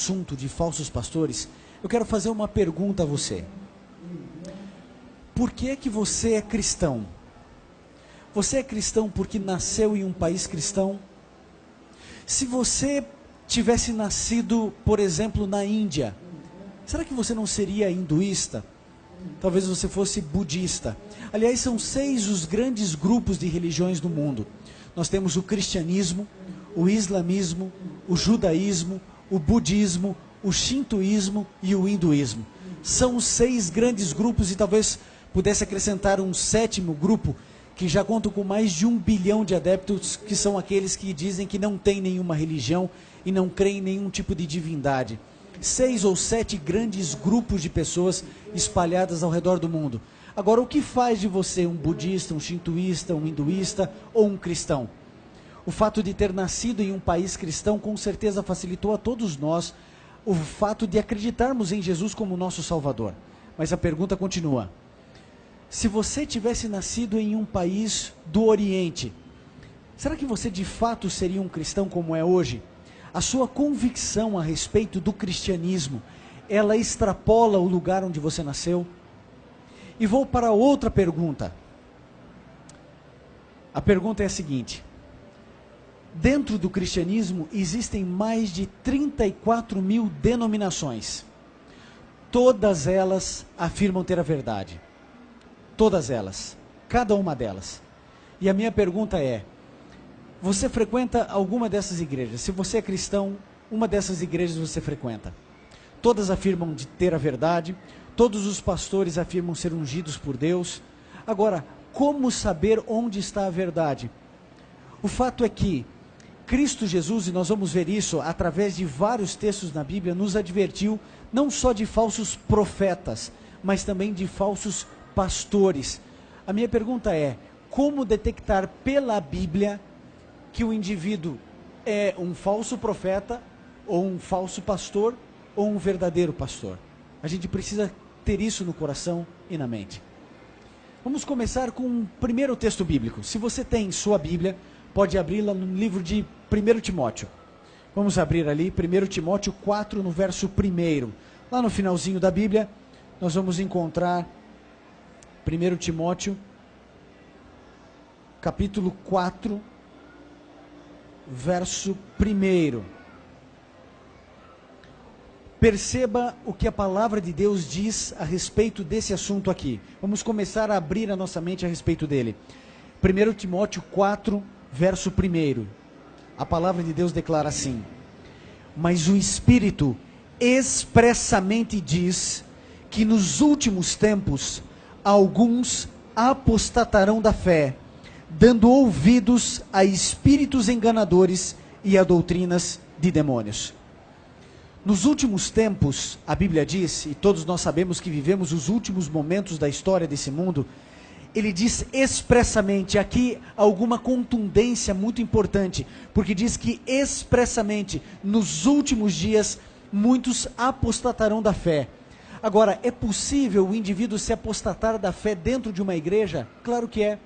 assunto de falsos pastores, eu quero fazer uma pergunta a você. Por que que você é cristão? Você é cristão porque nasceu em um país cristão? Se você tivesse nascido, por exemplo, na Índia, será que você não seria hinduísta? Talvez você fosse budista. Aliás, são 6 os grandes grupos de religiões do mundo. Nós temos o cristianismo, o islamismo, o judaísmo, o budismo, o shintoísmo e o hinduísmo. São os 6 grandes grupos e talvez pudesse acrescentar um 7º grupo que já conta com mais de 1 bilhão de adeptos, que são aqueles que dizem que não tem nenhuma religião e não creem em nenhum tipo de divindade. 6 ou 7 grandes grupos de pessoas espalhadas ao redor do mundo. Agora, o que faz de você um budista, um shintoísta, um hinduísta ou um cristão? O fato de ter nascido em um país cristão com certeza facilitou a todos nós o fato de acreditarmos em Jesus como nosso Salvador. Mas a pergunta continua. Se você tivesse nascido em um país do Oriente, será que você de fato seria um cristão como é hoje? A sua convicção a respeito do cristianismo, ela extrapola o lugar onde você nasceu? E vou para outra pergunta. A pergunta é a seguinte. Dentro do cristianismo existem mais de 34 mil denominações. Todas elas afirmam ter a verdade. Todas elas. Cada uma delas. E a minha pergunta é, você frequenta alguma dessas igrejas? Se você é cristão, uma dessas igrejas você frequenta. Todas afirmam de ter a verdade, todos os pastores afirmam ser ungidos por Deus. Agora, como saber onde está a verdade? O fato é que Cristo Jesus, e nós vamos ver isso através de vários textos na Bíblia, nos advertiu não só de falsos profetas, mas também de falsos pastores. A minha pergunta é, como detectar pela Bíblia que o indivíduo é um falso profeta, ou um falso pastor, ou um verdadeiro pastor? A gente precisa ter isso no coração e na mente. Vamos começar com o primeiro texto bíblico. Se você tem sua Bíblia, pode abri-la no livro de 1 Timóteo. Vamos abrir ali, 1 Timóteo 4, no verso 1. Lá no finalzinho da Bíblia, nós vamos encontrar 1 Timóteo, capítulo 4, verso 1. Perceba o que a palavra de Deus diz a respeito desse assunto aqui. Vamos começar a abrir a nossa mente a respeito dele. 1 Timóteo 4, verso 1. A palavra de Deus declara assim: mas o Espírito expressamente diz que nos últimos tempos alguns apostatarão da fé, dando ouvidos a espíritos enganadores e a doutrinas de demônios. Nos últimos tempos, a Bíblia diz, e todos nós sabemos que vivemos os últimos momentos da história desse mundo, ele diz expressamente, aqui alguma contundência muito importante, porque diz que expressamente, nos últimos dias, muitos apostatarão da fé. Agora, é possível o indivíduo se apostatar da fé dentro de uma igreja? Claro que é.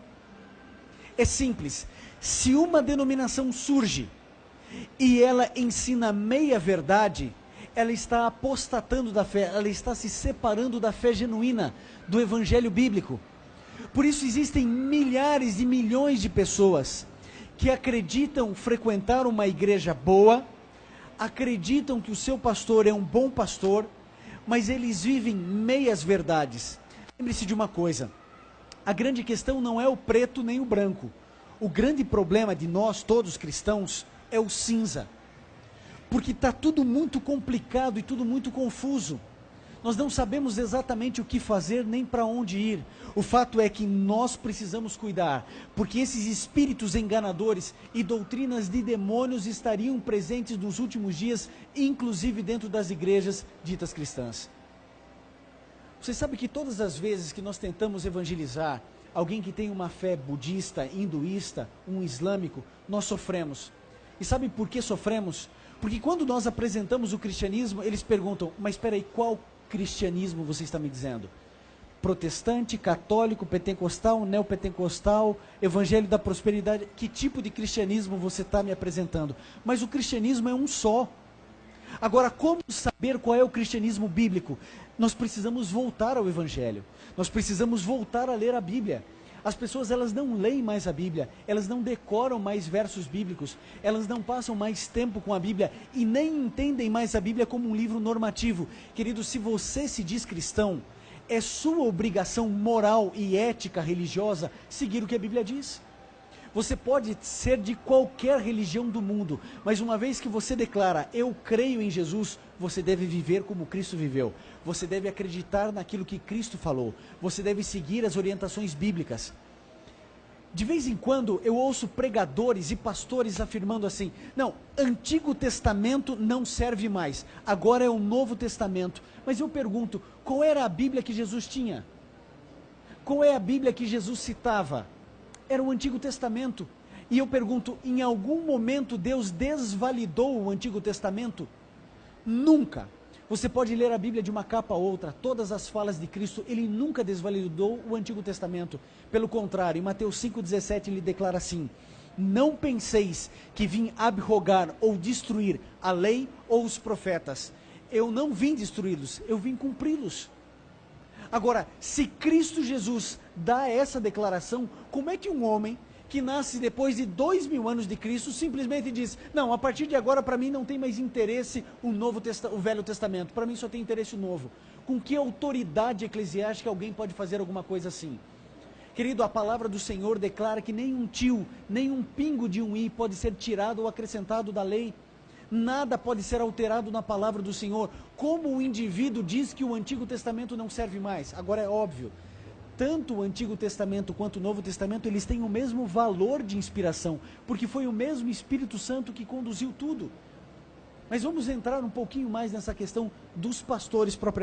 É simples. Se uma denominação surge e ela ensina meia verdade, ela está apostatando da fé, ela está se separando da fé genuína, do evangelho bíblico. Por isso existem milhares e milhões de pessoas que acreditam frequentar uma igreja boa, acreditam que o seu pastor é um bom pastor, mas eles vivem meias verdades. Lembre-se de uma coisa, a grande questão não é o preto nem o branco. O grande problema de nós, todos cristãos, é o cinza. Porque está tudo muito complicado e tudo muito confuso. Nós não sabemos exatamente o que fazer nem para onde ir. O fato é que nós precisamos cuidar, porque esses espíritos enganadores e doutrinas de demônios estariam presentes nos últimos dias, inclusive dentro das igrejas ditas cristãs. Você sabe que todas as vezes que nós tentamos evangelizar alguém que tem uma fé budista, hinduísta, um islâmico, nós sofremos. E sabe por que sofremos? Porque quando nós apresentamos o cristianismo, eles perguntam, mas espera aí, qual cristianismo você está me dizendo? Protestante, católico, pentecostal, neopentecostal, evangelho da prosperidade? Que tipo de cristianismo você está me apresentando? Mas o cristianismo é um só. Agora, como saber qual é o cristianismo bíblico? Nós precisamos voltar ao Evangelho. Nós precisamos voltar a ler a Bíblia. As pessoas, elas não leem mais a Bíblia, elas não decoram mais versos bíblicos, elas não passam mais tempo com a Bíblia e nem entendem mais a Bíblia como um livro normativo. Querido, se você se diz cristão, é sua obrigação moral e ética religiosa seguir o que a Bíblia diz. Você pode ser de qualquer religião do mundo, mas uma vez que você declara, eu creio em Jesus, você deve viver como Cristo viveu. Você deve acreditar naquilo que Cristo falou. Você deve seguir as orientações bíblicas. De vez em quando eu ouço pregadores e pastores afirmando assim, não, Antigo Testamento não serve mais, agora é o Novo Testamento. Mas eu pergunto, qual era a Bíblia que Jesus tinha? Qual é a Bíblia que Jesus citava? Era o Antigo Testamento. E eu pergunto, em algum momento Deus desvalidou o Antigo Testamento? Nunca. Você pode ler a Bíblia de uma capa a outra, todas as falas de Cristo, ele nunca desvalidou o Antigo Testamento. Pelo contrário, em Mateus 5,17 ele declara assim, não penseis que vim abrogar ou destruir a lei ou os profetas. Eu não vim destruí-los, eu vim cumpri-los. Agora, se Cristo Jesus dá essa declaração, como é que um homem que nasce depois de 2000 anos de Cristo simplesmente diz, não, a partir de agora para mim não tem mais interesse o Velho Testamento, para mim só tem interesse o Novo. Com que autoridade eclesiástica alguém pode fazer alguma coisa assim? Querido, a palavra do Senhor declara que nem um tio, nem um pingo de um i pode ser tirado ou acrescentado da lei. Nada pode ser alterado na palavra do Senhor. Como o indivíduo diz que o Antigo Testamento não serve mais? Agora é óbvio, tanto o Antigo Testamento quanto o Novo Testamento, eles têm o mesmo valor de inspiração, porque foi o mesmo Espírito Santo que conduziu tudo. Mas vamos entrar um pouquinho mais nessa questão dos pastores propriamente.